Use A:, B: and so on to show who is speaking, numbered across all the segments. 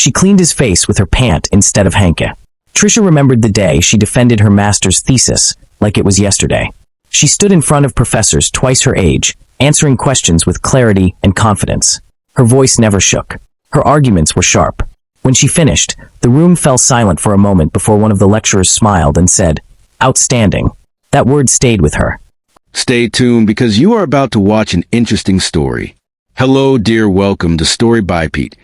A: She cleaned his face with her pant instead of Hanke. Trisha remembered the day she defended her master's thesis like it was yesterday. She stood in front of professors twice her age, answering questions with clarity and confidence. Her voice never shook. Her arguments were sharp. When she finished, the room fell silent for a moment before one of the lecturers smiled and said, "Outstanding." That word stayed with her.
B: Stay tuned because you are about to watch an interesting story. Hello, dear, welcome to Story by Pete.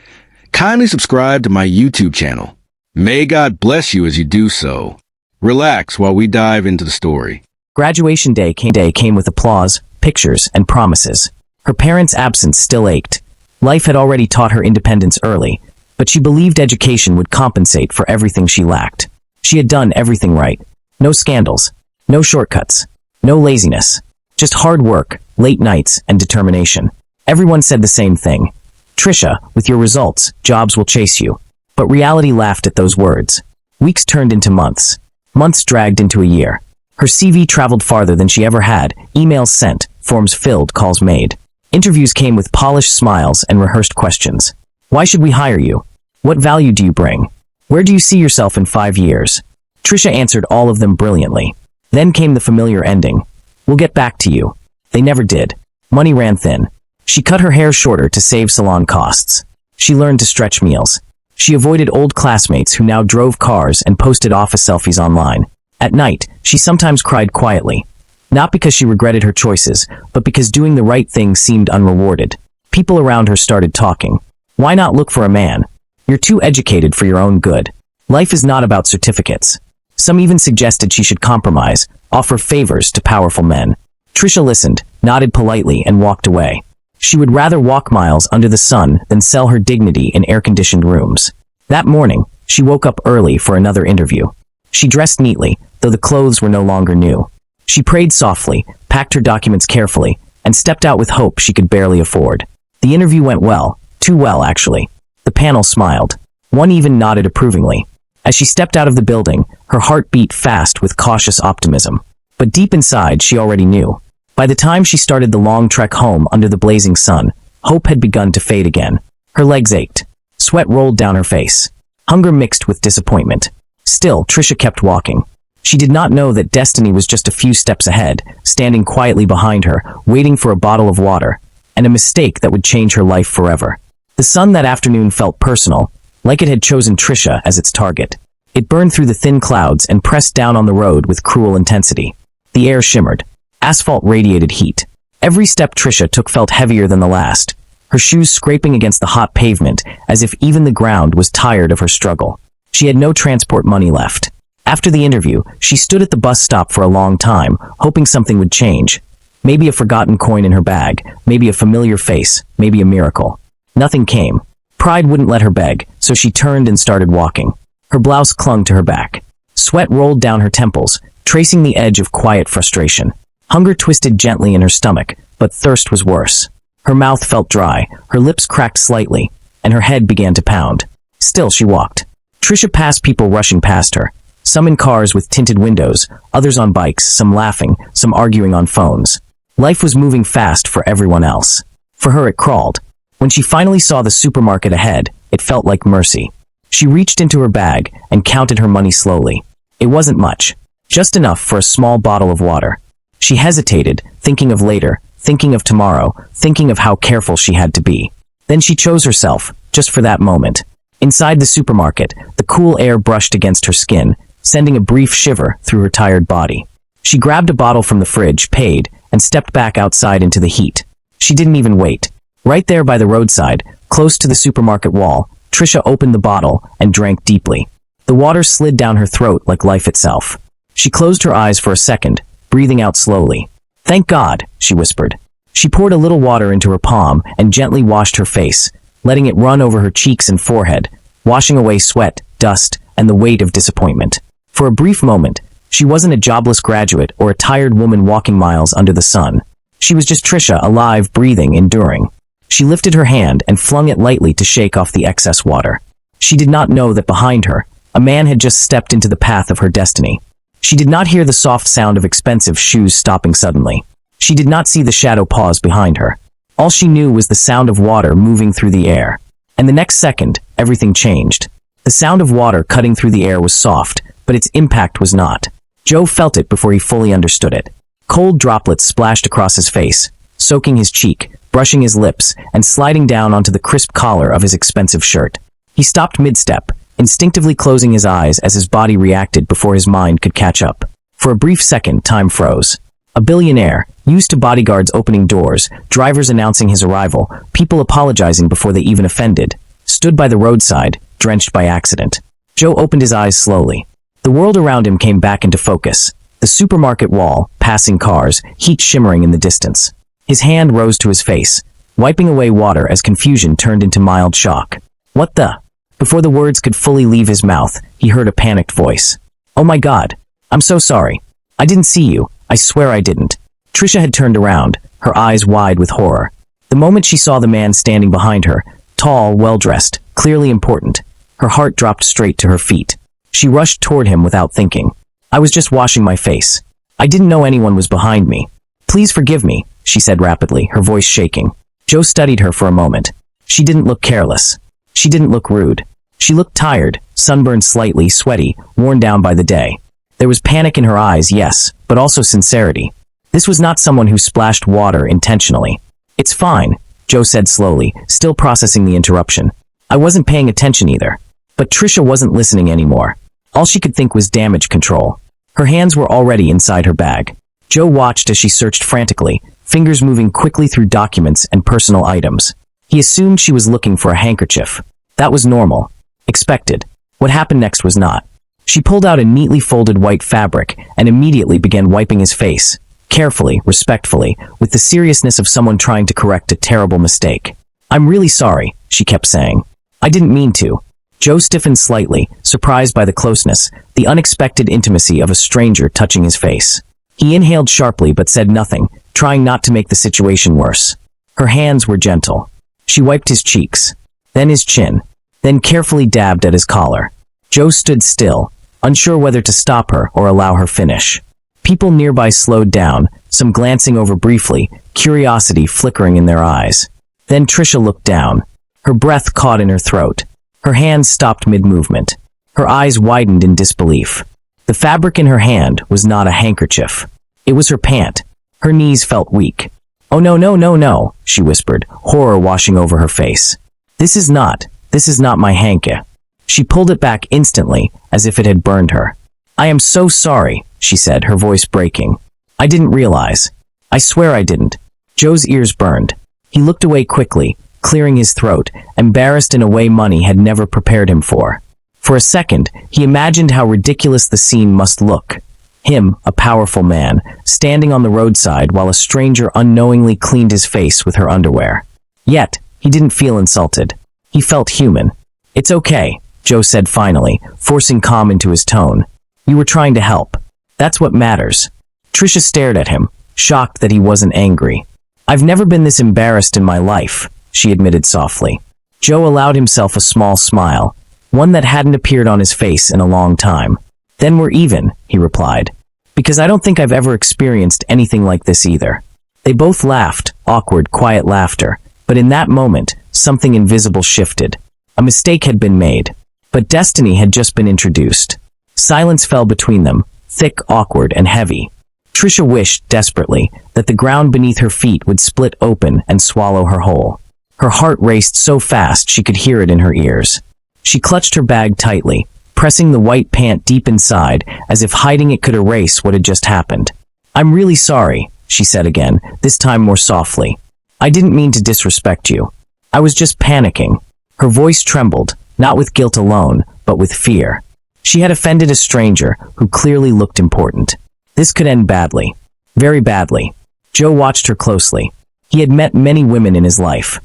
B: Kindly subscribe to my YouTube channel. May God bless you as you do so. Relax while we dive into the story.
A: Graduation day came with applause, pictures, and promises. Her parents' absence still ached. Life had already taught her independence early, but she believed education would compensate for everything she lacked. She had done everything right. No scandals, no shortcuts, no laziness, just hard work, late nights, and determination. Everyone said the same thing. "Trisha, with your results, jobs will chase you." But reality laughed at those words. Weeks turned into months. Months dragged into a year. Her CV traveled farther than she ever had, emails sent, forms filled, calls made. Interviews came with polished smiles and rehearsed questions. Why should we hire you? What value do you bring? Where do you see yourself in 5 years? Trisha answered all of them brilliantly. Then came the familiar ending. "We'll get back to you." They never did. Money ran thin. She cut her hair shorter to save salon costs. She learned to stretch meals. She avoided old classmates who now drove cars and posted office selfies online. At night, she sometimes cried quietly. Not because she regretted her choices, but because doing the right thing seemed unrewarded. People around her started talking. "Why not look for a man? You're too educated for your own good. Life is not about certificates." Some even suggested she should compromise, offer favors to powerful men. Trisha listened, nodded politely, and walked away. She would rather walk miles under the sun than sell her dignity in air-conditioned rooms. That morning, she woke up early for another interview. She dressed neatly, though the clothes were no longer new. She prayed softly, packed her documents carefully, and stepped out with hope she could barely afford. The interview went well, too well actually. The panel smiled. One even nodded approvingly. As she stepped out of the building, her heart beat fast with cautious optimism. But deep inside, she already knew. By the time she started the long trek home under the blazing sun, hope had begun to fade again. Her legs ached. Sweat rolled down her face. Hunger mixed with disappointment. Still, Trisha kept walking. She did not know that destiny was just a few steps ahead, standing quietly behind her, waiting for a bottle of water, and a mistake that would change her life forever. The sun that afternoon felt personal, like it had chosen Trisha as its target. It burned through the thin clouds and pressed down on the road with cruel intensity. The air shimmered. Asphalt radiated heat. Every step Trisha took felt heavier than the last, her shoes scraping against the hot pavement as if even the ground was tired of her struggle. She had no transport money left. After the interview, she stood at the bus stop for a long time, hoping something would change. Maybe a forgotten coin in her bag, maybe a familiar face, maybe a miracle. Nothing came. Pride wouldn't let her beg, so she turned and started walking. Her blouse clung to her back. Sweat rolled down her temples, tracing the edge of quiet frustration. Hunger twisted gently in her stomach, but thirst was worse. Her mouth felt dry, her lips cracked slightly, and her head began to pound. Still she walked. Trisha passed people rushing past her, some in cars with tinted windows, others on bikes, some laughing, some arguing on phones. Life was moving fast for everyone else. For her it crawled. When she finally saw the supermarket ahead, it felt like mercy. She reached into her bag and counted her money slowly. It wasn't much, just enough for a small bottle of water. She hesitated, thinking of later, thinking of tomorrow, thinking of how careful she had to be. Then she chose herself, just for that moment. Inside the supermarket, the cool air brushed against her skin, sending a brief shiver through her tired body. She grabbed a bottle from the fridge, paid, and stepped back outside into the heat. She didn't even wait. Right there by the roadside, close to the supermarket wall, Trisha opened the bottle and drank deeply. The water slid down her throat like life itself. She closed her eyes for a second, breathing out slowly. "Thank God," she whispered. She poured a little water into her palm and gently washed her face, letting it run over her cheeks and forehead, washing away sweat, dust, and the weight of disappointment. For a brief moment, she wasn't a jobless graduate or a tired woman walking miles under the sun. She was just Trisha, alive, breathing, enduring. She lifted her hand and flung it lightly to shake off the excess water. She did not know that behind her, a man had just stepped into the path of her destiny. She did not hear the soft sound of expensive shoes stopping suddenly. She did not see the shadow pause behind her. All she knew was the sound of water moving through the air. And the next second, everything changed. The sound of water cutting through the air was soft, but its impact was not. Joe felt it before he fully understood it. Cold droplets splashed across his face, soaking his cheek, brushing his lips, and sliding down onto the crisp collar of his expensive shirt. He stopped mid-step, instinctively closing his eyes as his body reacted before his mind could catch up. For a brief second, time froze. A billionaire, used to bodyguards opening doors, drivers announcing his arrival, people apologizing before they even offended, stood by the roadside, drenched by accident. Joe opened his eyes slowly. The world around him came back into focus. The supermarket wall, passing cars, heat shimmering in the distance. His hand rose to his face, wiping away water as confusion turned into mild shock. What the? Before the words could fully leave his mouth, he heard a panicked voice. Oh my God. I'm so sorry. I didn't see you. I swear I didn't. Trisha had turned around, her eyes wide with horror. The moment she saw the man standing behind her, tall, well-dressed, clearly important, her heart dropped straight to her feet. She rushed toward him without thinking. I was just washing my face. I didn't know anyone was behind me. Please forgive me, she said rapidly, her voice shaking. Joe studied her for a moment. She didn't look careless. She didn't look rude. She looked tired, sunburned slightly, sweaty, worn down by the day. There was panic in her eyes, yes, but also sincerity. This was not someone who splashed water intentionally. It's fine, Joe said slowly, still processing the interruption. I wasn't paying attention either. But Trisha wasn't listening anymore. All she could think was damage control. Her hands were already inside her bag. Joe watched as she searched frantically, fingers moving quickly through documents and personal items. He assumed she was looking for a handkerchief. That was normal. Expected. What happened next was not. She pulled out a neatly folded white fabric and immediately began wiping his face, carefully, respectfully, with the seriousness of someone trying to correct a terrible mistake. I'm really sorry, she kept saying. I didn't mean to. Joe stiffened slightly, surprised by the closeness, the unexpected intimacy of a stranger touching his face. He inhaled sharply but said nothing, trying not to make the situation worse. Her hands were gentle. She wiped his cheeks, then his chin, then carefully dabbed at his collar. Joe stood still, unsure whether to stop her or allow her finish. People nearby slowed down, some glancing over briefly, curiosity flickering in their eyes. Then Trisha looked down. Her breath caught in her throat. Her hands stopped mid-movement. Her eyes widened in disbelief. The fabric in her hand was not a handkerchief. It was her pant. Her knees felt weak. Oh no, no, no, no, she whispered, horror washing over her face. This is not my hanka. She pulled it back instantly, as if it had burned her. I am so sorry, she said, her voice breaking. I didn't realize. I swear I didn't. Joe's ears burned. He looked away quickly, clearing his throat, embarrassed in a way money had never prepared him for. For a second, he imagined how ridiculous the scene must look. Him, a powerful man, standing on the roadside while a stranger unknowingly cleaned his face with her underwear. Yet, he didn't feel insulted. He felt human. It's okay, Joe said finally, forcing calm into his tone. You were trying to help. That's what matters. Trisha stared at him, shocked that he wasn't angry. I've never been this embarrassed in my life, she admitted softly. Joe allowed himself a small smile, one that hadn't appeared on his face in a long time. Then we're even, he replied. Because I don't think I've ever experienced anything like this either. They both laughed, awkward, quiet laughter, but in that moment, something invisible shifted. A mistake had been made, but destiny had just been introduced. Silence fell between them, thick, awkward, and heavy. Trisha wished, desperately, that the ground beneath her feet would split open and swallow her whole. Her heart raced so fast she could hear it in her ears. She clutched her bag tightly, pressing the white pant deep inside, as if hiding it could erase what had just happened. I'm really sorry, she said again, this time more softly. I didn't mean to disrespect you. I was just panicking. Her voice trembled, not with guilt alone, but with fear. She had offended a stranger who clearly looked important. This could end badly. Very badly. Joe watched her closely. He had met many women in his life.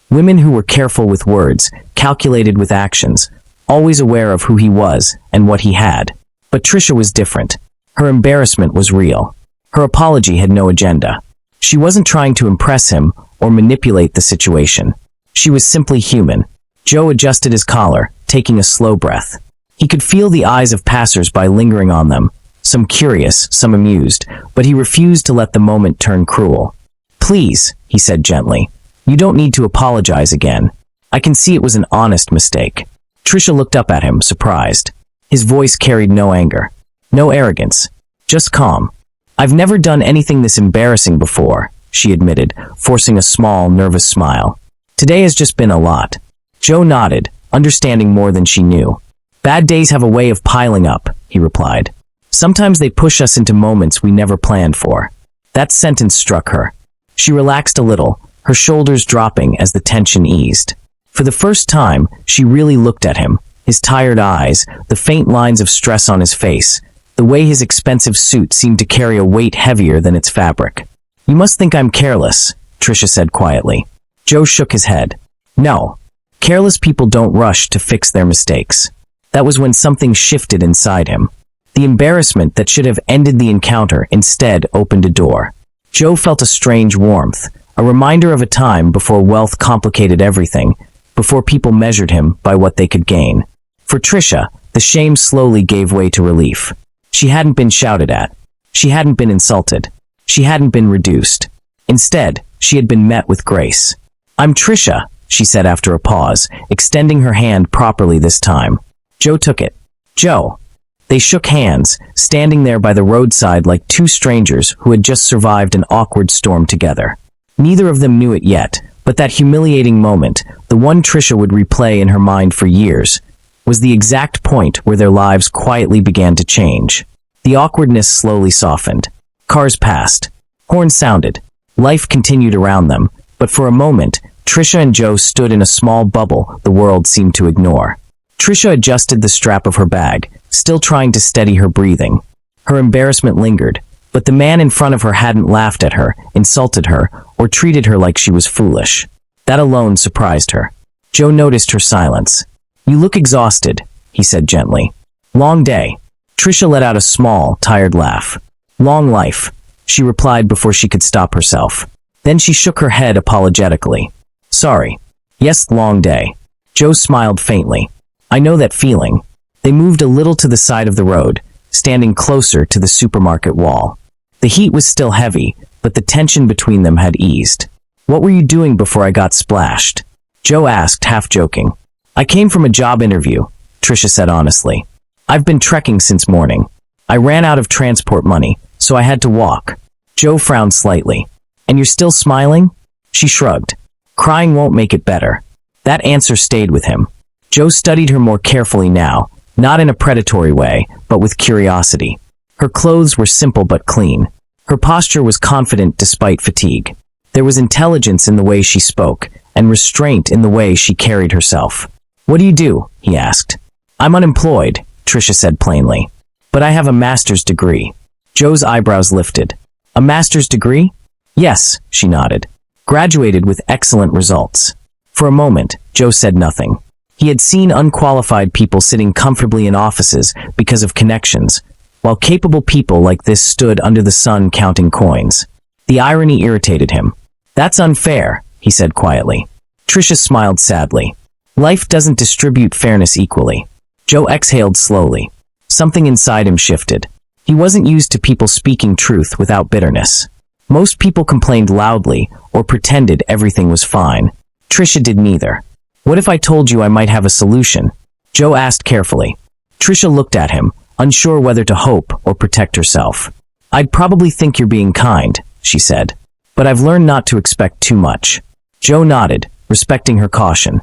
A: Women who were careful with words, calculated with actions, always aware of who he was and what he had. But Trisha was different. Her embarrassment was real. Her apology had no agenda. She wasn't trying to impress him or manipulate the situation. She was simply human. Joe adjusted his collar, taking a slow breath. He could feel the eyes of passers-by lingering on them, some curious, some amused, but he refused to let the moment turn cruel. Please, he said gently, you don't need to apologize again. I can see it was an honest mistake. Trisha looked up at him, surprised. His voice carried no anger, no arrogance, just calm. I've never done anything this embarrassing before, she admitted, forcing a small, nervous smile. Today has just been a lot. Joe nodded, understanding more than she knew. Bad days have a way of piling up, he replied. Sometimes they push us into moments we never planned for. That sentence struck her. She relaxed a little, her shoulders dropping as the tension eased. For the first time, she really looked at him, his tired eyes, the faint lines of stress on his face, the way his expensive suit seemed to carry a weight heavier than its fabric. You must think I'm careless, Trisha said quietly. Joe shook his head. No. Careless people don't rush to fix their mistakes. That was when something shifted inside him. The embarrassment that should have ended the encounter instead opened a door. Joe felt a strange warmth, a reminder of a time before wealth complicated everything, before people measured him by what they could gain. For Trisha, the shame slowly gave way to relief. She hadn't been shouted at. She hadn't been insulted. She hadn't been reduced. Instead, she had been met with grace. I'm Trisha, she said after a pause, extending her hand properly this time. Joe took it. Joe. They shook hands, standing there by the roadside like two strangers who had just survived an awkward storm together. Neither of them knew it yet, but that humiliating moment, the one Trisha would replay in her mind for years, was the exact point where their lives quietly began to change. The awkwardness slowly softened. Cars passed. Horns sounded. Life continued around them, but for a moment, Trisha and Joe stood in a small bubble the world seemed to ignore. Trisha adjusted the strap of her bag, still trying to steady her breathing. Her embarrassment lingered, but the man in front of her hadn't laughed at her, insulted her, or treated her like she was foolish. That alone surprised her. Joe noticed her silence. You look exhausted, he said gently. Long day. Trisha let out a small, tired laugh. Long life, she replied before she could stop herself. Then she shook her head apologetically. Sorry. Yes, long day. Joe smiled faintly. I know that feeling. They moved a little to the side of the road, standing closer to the supermarket wall. The heat was still heavy, but the tension between them had eased. What were you doing before I got splashed? Joe asked, half joking. I came from a job interview, Trisha said honestly. I've been trekking since morning. I ran out of transport money, so I had to walk. Joe frowned slightly. And you're still smiling? She shrugged. Crying won't make it better. That answer stayed with him. Joe studied her more carefully now, not in a predatory way, but with curiosity. Her clothes were simple but clean. Her posture was confident despite fatigue. There was intelligence in the way she spoke, and restraint in the way she carried herself. What do you do? He asked. I'm unemployed, Trisha said plainly. But I have a master's degree. Joe's eyebrows lifted. A master's degree? Yes, she nodded. Graduated with excellent results. For a moment, Joe said nothing. He had seen unqualified people sitting comfortably in offices because of connections, while capable people like this stood under the sun counting coins. The irony irritated him. That's unfair, he said quietly. Trisha smiled sadly. Life doesn't distribute fairness equally. Joe exhaled slowly. Something inside him shifted. He wasn't used to people speaking truth without bitterness. Most people complained loudly or pretended everything was fine. Trisha did neither. What if I told you I might have a solution? Joe asked carefully. Trisha looked at him, unsure whether to hope or protect herself. I'd probably think you're being kind, she said. But I've learned not to expect too much. Joe nodded, respecting her caution.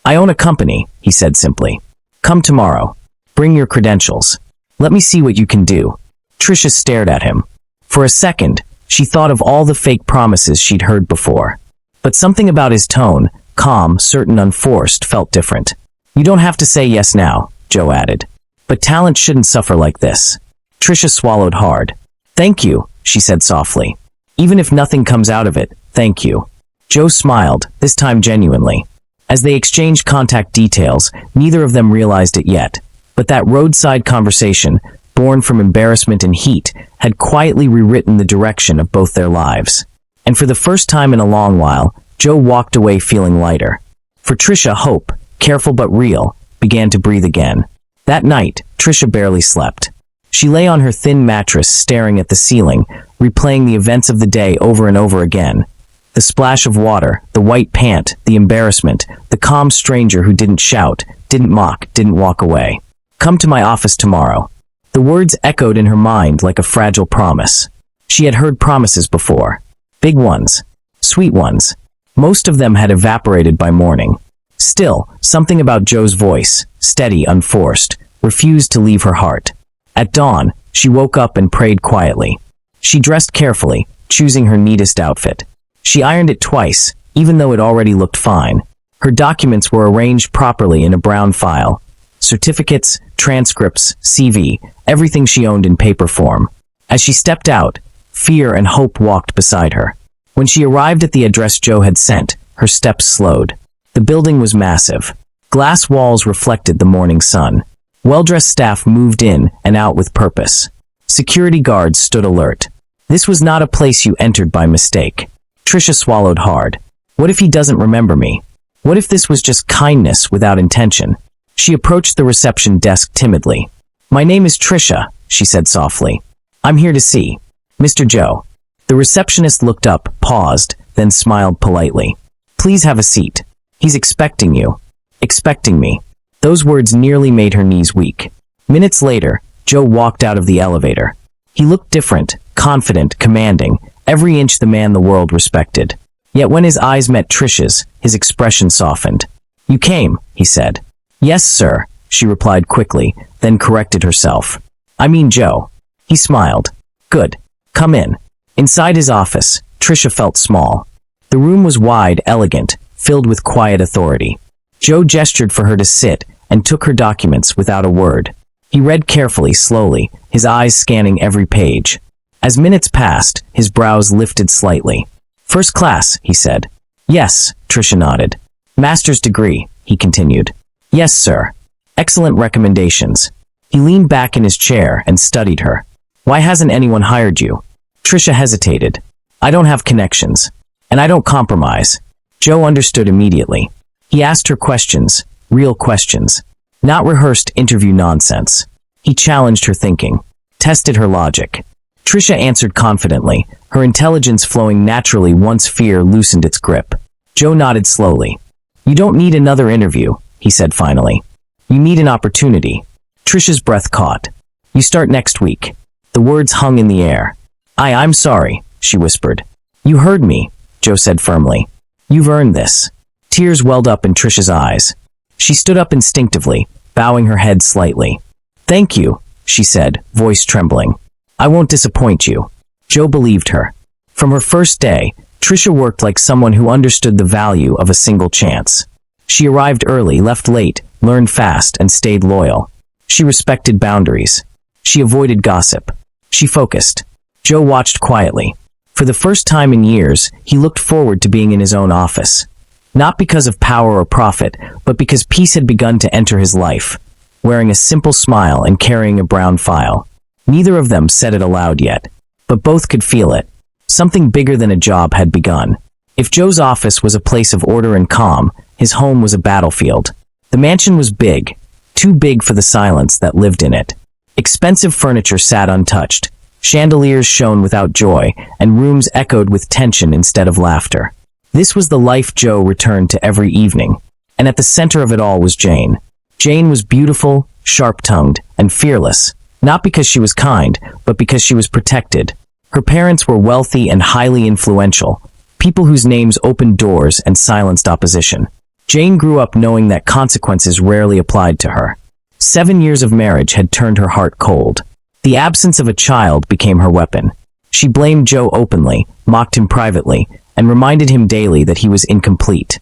A: I own a company, he said simply. Come tomorrow. Bring your credentials. Let me see what you can do. Trisha stared at him. For a second, she thought of all the fake promises she'd heard before. But something about his tone, calm, certain, unforced, felt different. You don't have to say yes now, Joe added. But talent shouldn't suffer like this. Trisha swallowed hard. Thank you, she said softly. Even if nothing comes out of it, thank you. Joe smiled, this time genuinely. As they exchanged contact details, neither of them realized it yet. But that roadside conversation, born from embarrassment and heat, had quietly rewritten the direction of both their lives. And for the first time in a long while, Joe walked away feeling lighter. For Trisha, hope, careful but real, began to breathe again. That night, Trisha barely slept. She lay on her thin mattress staring at the ceiling, replaying the events of the day over and over again. The splash of water, the white pant, the embarrassment, the calm stranger who didn't shout, didn't mock, didn't walk away. Come to my office tomorrow. The words echoed in her mind like a fragile promise. She had heard promises before. Big ones. Sweet ones. Most of them had evaporated by morning. Still, something about Joe's voice, steady, unforced, refused to leave her heart. At dawn, she woke up and prayed quietly. She dressed carefully, choosing her neatest outfit. She ironed it twice, even though it already looked fine. Her documents were arranged properly in a brown file. Certificates, transcripts, CV, everything she owned in paper form. As she stepped out, fear and hope walked beside her. When she arrived at the address Joe had sent, her steps slowed. The building was massive. Glass walls reflected the morning sun. Well-dressed staff moved in and out with purpose. Security guards stood alert. This was not a place you entered by mistake. Trisha swallowed hard. What if he doesn't remember me? What if this was just kindness without intention? She approached the reception desk timidly. My name is Trisha, she said softly. I'm here to see Mr. Joe. The receptionist looked up, paused, then smiled politely. Please have a seat. He's expecting you. Expecting me. Those words nearly made her knees weak. Minutes later, Joe walked out of the elevator. He looked different, confident, commanding, every inch the man the world respected. Yet when his eyes met Trisha's, his expression softened. You came, he said. Yes, sir, she replied quickly, then corrected herself. I mean Joe. He smiled. Good. Come in. Inside his office, Trisha felt small. The room was wide, elegant, filled with quiet authority. Joe gestured for her to sit and took her documents without a word. He read carefully, slowly, his eyes scanning every page. As minutes passed, his brows lifted slightly. First class, he said. Yes, Trisha nodded. Master's degree, he continued. Yes, sir. Excellent recommendations. He leaned back in his chair and studied her. Why hasn't anyone hired you? Trisha hesitated. I don't have connections. And I don't compromise. Joe understood immediately. He asked her questions, real questions. Not rehearsed interview nonsense. He challenged her thinking. Tested her logic. Trisha answered confidently, her intelligence flowing naturally once fear loosened its grip. Joe nodded slowly. You don't need another interview, he said finally. You need an opportunity. Trisha's breath caught. You start next week. The words hung in the air. I'm sorry, she whispered. You heard me, Joe said firmly. You've earned this. Tears welled up in Trisha's eyes. She stood up instinctively, bowing her head slightly. Thank you, she said, voice trembling. I won't disappoint you. Joe believed her. From her first day, Trisha worked like someone who understood the value of a single chance. She arrived early, left late, learned fast, and stayed loyal. She respected boundaries. She avoided gossip. She focused. Joe watched quietly. For the first time in years, he looked forward to being in his own office. Not because of power or profit, but because peace had begun to enter his life, wearing a simple smile and carrying a brown file. Neither of them said it aloud yet, but both could feel it. Something bigger than a job had begun. If Joe's office was a place of order and calm, his home was a battlefield. The mansion was big, too big for the silence that lived in it. Expensive furniture sat untouched. Chandeliers shone without joy, and rooms echoed with tension instead of laughter. This was the life Joe returned to every evening, and at the center of it all was Jane. Jane was beautiful, sharp-tongued, and fearless, not because she was kind, but because she was protected. Her parents were wealthy and highly influential, people whose names opened doors and silenced opposition. Jane grew up knowing that consequences rarely applied to her. 7 years of marriage had turned her heart cold. The absence of a child became her weapon. She blamed Joe openly, mocked him privately, and reminded him daily that he was incomplete.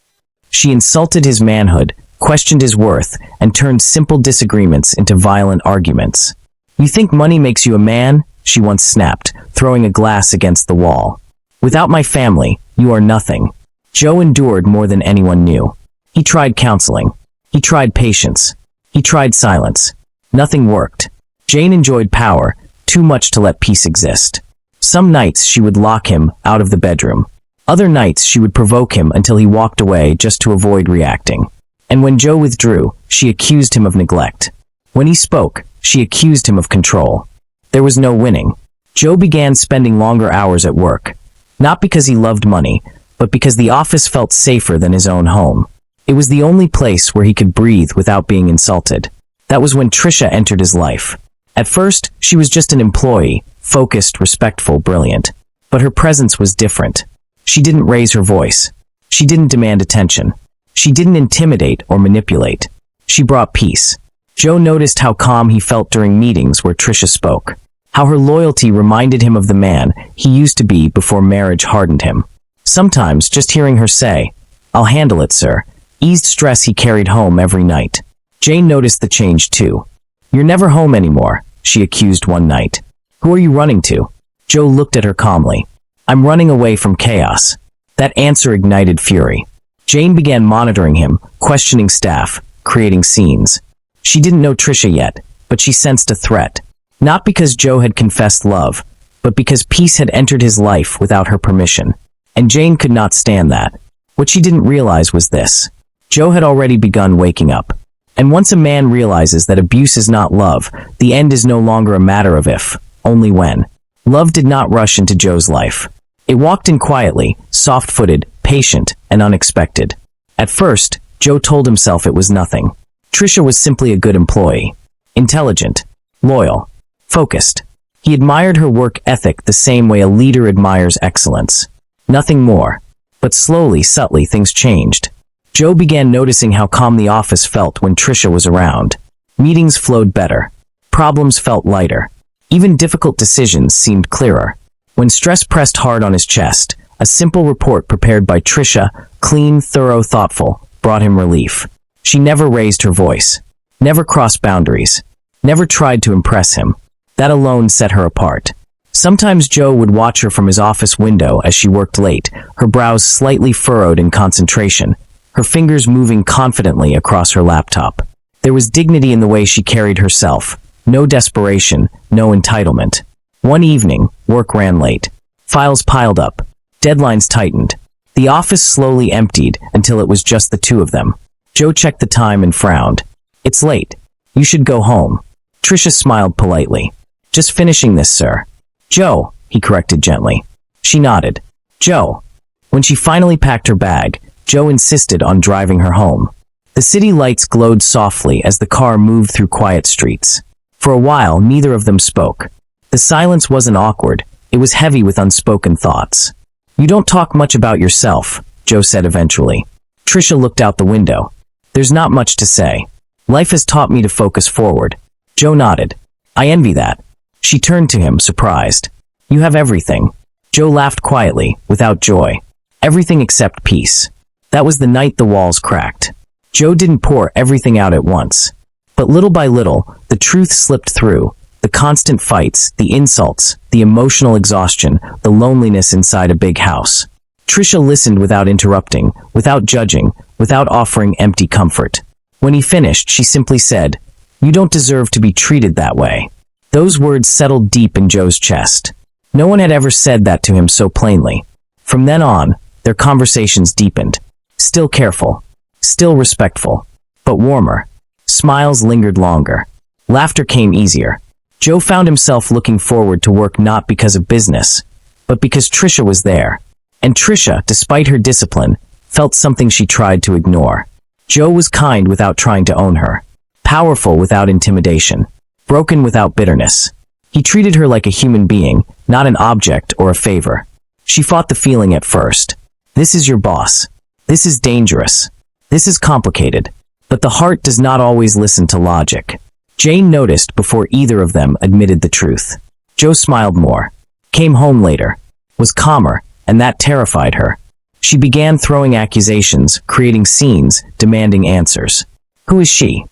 A: She insulted his manhood, questioned his worth, and turned simple disagreements into violent arguments. You think money makes you a man? She once snapped, throwing a glass against the wall. Without my family, you are nothing. Joe endured more than anyone knew. He tried counseling. He tried patience. He tried silence. Nothing worked. Jane enjoyed power, too much to let peace exist. Some nights she would lock him out of the bedroom. Other nights she would provoke him until he walked away just to avoid reacting. And when Joe withdrew, she accused him of neglect. When he spoke, she accused him of control. There was no winning. Joe began spending longer hours at work. Not because he loved money, but because the office felt safer than his own home. It was the only place where he could breathe without being insulted. That was when Trisha entered his life. At first, she was just an employee, focused, respectful, brilliant. But her presence was different. She didn't raise her voice. She didn't demand attention. She didn't intimidate or manipulate. She brought peace. Joe noticed how calm he felt during meetings where Trisha spoke. How her loyalty reminded him of the man he used to be before marriage hardened him. Sometimes, just hearing her say, "I'll handle it, sir," eased stress he carried home every night. Jane noticed the change too. "You're never home anymore," she accused one night. "Who are you running to?" Joe looked at her calmly. "I'm running away from chaos." That answer ignited fury. Jane began monitoring him, questioning staff, creating scenes. She didn't know Trisha yet, but she sensed a threat. Not because Joe had confessed love, but because peace had entered his life without her permission. And Jane could not stand that. What she didn't realize was this. Joe had already begun waking up. And once a man realizes that abuse is not love, the end is no longer a matter of if, only when. Love did not rush into Joe's life. It walked in quietly, soft-footed, patient, and unexpected. At first, Joe told himself it was nothing. Trisha was simply a good employee. Intelligent, loyal, focused. He admired her work ethic the same way a leader admires excellence. Nothing more. But slowly, subtly, things changed. Joe began noticing how calm the office felt when Trisha was around. Meetings flowed better. Problems felt lighter. Even difficult decisions seemed clearer. When stress pressed hard on his chest, a simple report prepared by Trisha, clean, thorough, thoughtful, brought him relief. She never raised her voice. Never crossed boundaries. Never tried to impress him. That alone set her apart. Sometimes Joe would watch her from his office window as she worked late, her brows slightly furrowed in concentration, her fingers moving confidently across her laptop. There was dignity in the way she carried herself. No desperation, no entitlement. One evening, work ran late. Files piled up. Deadlines tightened. The office slowly emptied until it was just the two of them. Joe checked the time and frowned. "It's late. You should go home." Trisha smiled politely. "Just finishing this, sir." "Joe," he corrected gently. She nodded. "Joe." When she finally packed her bag, Joe insisted on driving her home. The city lights glowed softly as the car moved through quiet streets. For a while, neither of them spoke. The silence wasn't awkward. It was heavy with unspoken thoughts. "You don't talk much about yourself," Joe said eventually. Trisha looked out the window. "There's not much to say. Life has taught me to focus forward." Joe nodded. "I envy that." She turned to him, surprised. "You have everything." Joe laughed quietly, without joy. "Everything except peace." That was the night the walls cracked. Joe didn't pour everything out at once. But little by little, the truth slipped through. The constant fights, the insults, the emotional exhaustion, the loneliness inside a big house. Trisha listened without interrupting, without judging, without offering empty comfort. When he finished, she simply said, "You don't deserve to be treated that way." Those words settled deep in Joe's chest. No one had ever said that to him so plainly. From then on, their conversations deepened. Still careful, still respectful, but warmer. Smiles lingered longer. Laughter came easier. Joe found himself looking forward to work not because of business, but because Trisha was there. And Trisha, despite her discipline, felt something she tried to ignore. Joe was kind without trying to own her, powerful without intimidation, broken without bitterness. He treated her like a human being, not an object or a favor. She fought the feeling at first. This is your boss. This is dangerous. This is complicated. But the heart does not always listen to logic. Jane noticed before either of them admitted the truth. Joe smiled more, came home later, was calmer, and that terrified her. She began throwing accusations, creating scenes, demanding answers. "Who is she?"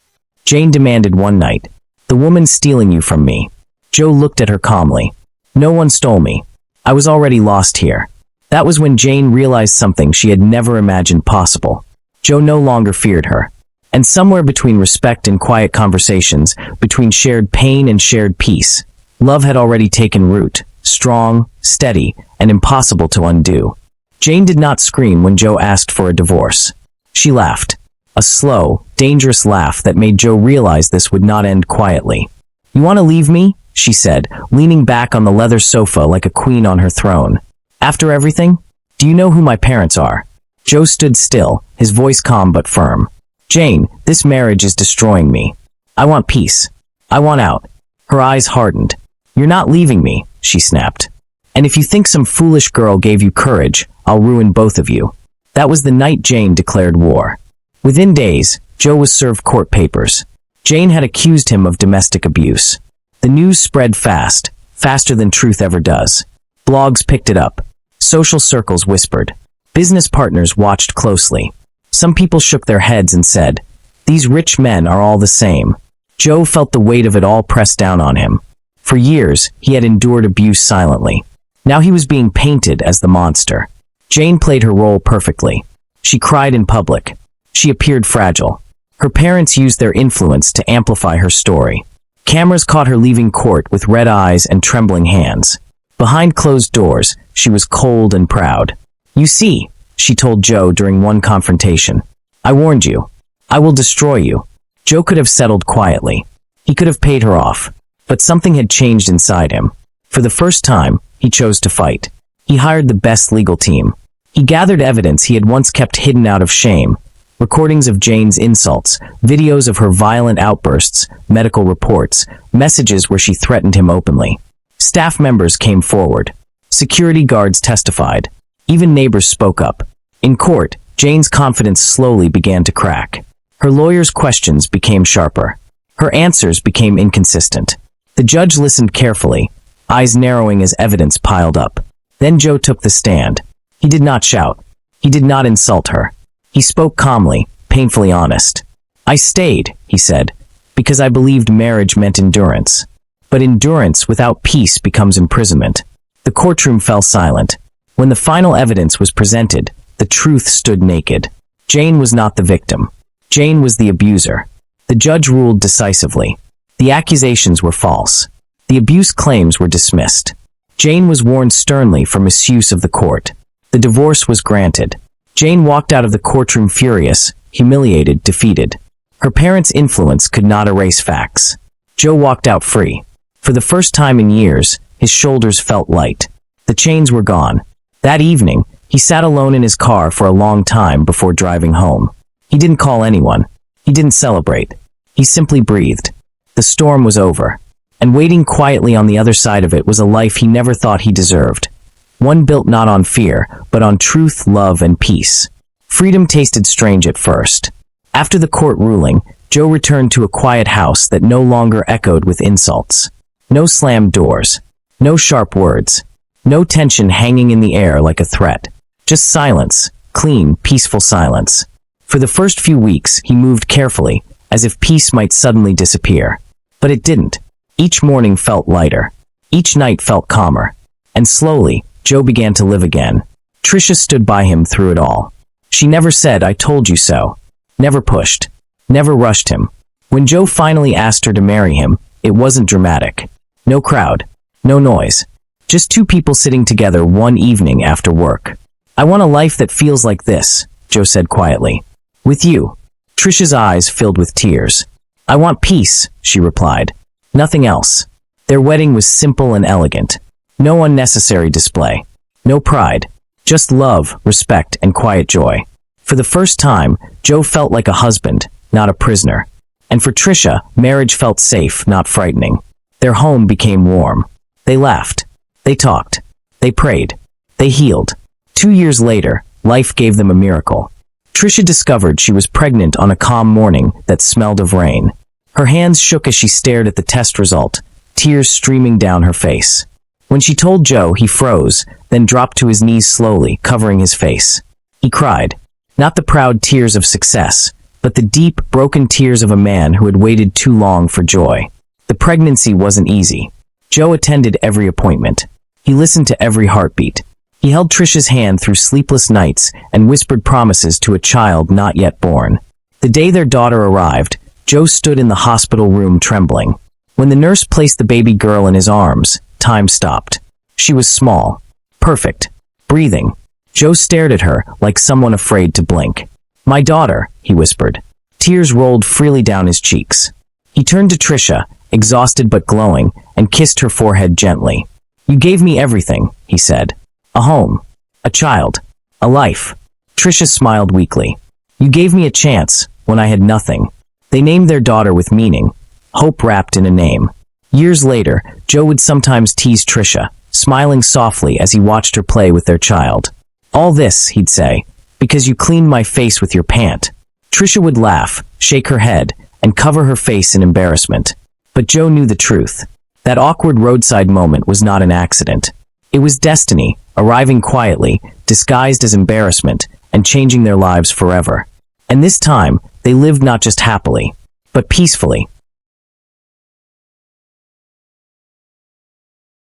A: Jane demanded one night. "The woman stealing you from me." Joe looked at her calmly. "No one stole me. I was already lost here." That was when Jane realized something she had never imagined possible. Joe no longer feared her. And somewhere between respect and quiet conversations, between shared pain and shared peace, love had already taken root, strong, steady, and impossible to undo. Jane did not scream when Joe asked for a divorce. She laughed. A slow, dangerous laugh that made Joe realize this would not end quietly. "You want to leave me?" she said, leaning back on the leather sofa like a queen on her throne. "After everything?" Do you know who my parents are? Joe stood still, his voice calm but firm. Jane, this marriage is destroying me. I want peace. I want out. Her eyes hardened. You're not leaving me, she snapped. And if you think some foolish girl gave you courage, I'll ruin both of you. That was the night Jane declared war. Within days, Joe was served court papers. Jane had accused him of domestic abuse. The news spread fast, faster than truth ever does. Blogs picked it up. Social circles whispered. Business partners watched closely. Some people shook their heads and said, "These rich men are all the same." Joe felt the weight of it all pressed down on him. For years, he had endured abuse silently. Now he was being painted as the monster. Jane played her role perfectly. She cried in public. She appeared fragile. Her parents used their influence to amplify her story. Cameras caught her leaving court with red eyes and trembling hands. Behind closed doors, she was cold and proud. "You see," she told Joe during one confrontation. "I warned you. I will destroy you." Joe could have settled quietly. He could have paid her off. But something had changed inside him. For the first time, he chose to fight. He hired the best legal team. He gathered evidence he had once kept hidden out of shame. Recordings of Jane's insults, videos of her violent outbursts, medical reports, messages where she threatened him openly. Staff members came forward. Security guards testified. Even neighbors spoke up. In court, Jane's confidence slowly began to crack. Her lawyer's questions became sharper. Her answers became inconsistent. The judge listened carefully, eyes narrowing as evidence piled up. Then Joe took the stand. He did not shout. He did not insult her. He spoke calmly, painfully honest. "I stayed," he said, "because I believed marriage meant endurance. But endurance without peace becomes imprisonment." The courtroom fell silent. When the final evidence was presented, the truth stood naked. Jane was not the victim. Jane was the abuser. The judge ruled decisively. The accusations were false. The abuse claims were dismissed. Jane was warned sternly for misuse of the court. The divorce was granted. Jane walked out of the courtroom furious, humiliated, defeated. Her parents' influence could not erase facts. Joe walked out free. For the first time in years, his shoulders felt light. The chains were gone. That evening, he sat alone in his car for a long time before driving home. He didn't call anyone. He didn't celebrate. He simply breathed. The storm was over. And waiting quietly on the other side of it was a life he never thought he deserved. One built not on fear, but on truth, love, and peace. Freedom tasted strange at first. After the court ruling, Joe returned to a quiet house that no longer echoed with insults. No slammed doors. No sharp words. No tension hanging in the air like a threat. Just silence. Clean, peaceful silence. For the first few weeks, he moved carefully, as if peace might suddenly disappear. But it didn't. Each morning felt lighter. Each night felt calmer. And slowly, Joe began to live again. Tricia stood by him through it all. She never said, "I told you so." Never pushed. Never rushed him. When Joe finally asked her to marry him, it wasn't dramatic. No crowd. No noise. Just two people sitting together one evening after work. "I want a life that feels like this," Joe said quietly. "With you." Tricia's eyes filled with tears. "I want peace," she replied. Nothing else. Their wedding was simple and elegant. No unnecessary display. No pride. Just love, respect, and quiet joy. For the first time, Joe felt like a husband, not a prisoner. And for Tricia, marriage felt safe, not frightening. Their home became warm. They laughed. They talked. They prayed. They healed. 2 years later, life gave them a miracle. Tricia discovered she was pregnant on a calm morning that smelled of rain. Her hands shook as she stared at the test result, tears streaming down her face. When she told Joe, he froze, then dropped to his knees slowly, covering his face. He cried. Not the proud tears of success, but the deep, broken tears of a man who had waited too long for joy. The pregnancy wasn't easy. Joe attended every appointment. He listened to every heartbeat. He held Tricia's hand through sleepless nights and whispered promises to a child not yet born. The day their daughter arrived, Joe stood in the hospital room trembling. When the nurse placed the baby girl in his arms, time stopped. She was small, perfect, breathing. Joe stared at her like someone afraid to blink. "My daughter," he whispered. Tears rolled freely down his cheeks. He turned to Tricia, exhausted but glowing, and kissed her forehead gently. "You gave me everything," he said. "A home, a child, A life. Trisha smiled weakly. You gave me a chance when I had nothing. They named their daughter with meaning, hope wrapped in a name. Years later, Joe would sometimes tease Trisha, smiling softly as he watched her play with their child. All this, he'd say, because you cleaned my face with your pant. Trisha would laugh, shake her head, and cover her face in embarrassment. But Joe knew the truth. That awkward roadside moment was not an accident. It was destiny, arriving quietly, disguised as embarrassment, and changing their lives forever. And this time, they lived not just happily, but peacefully,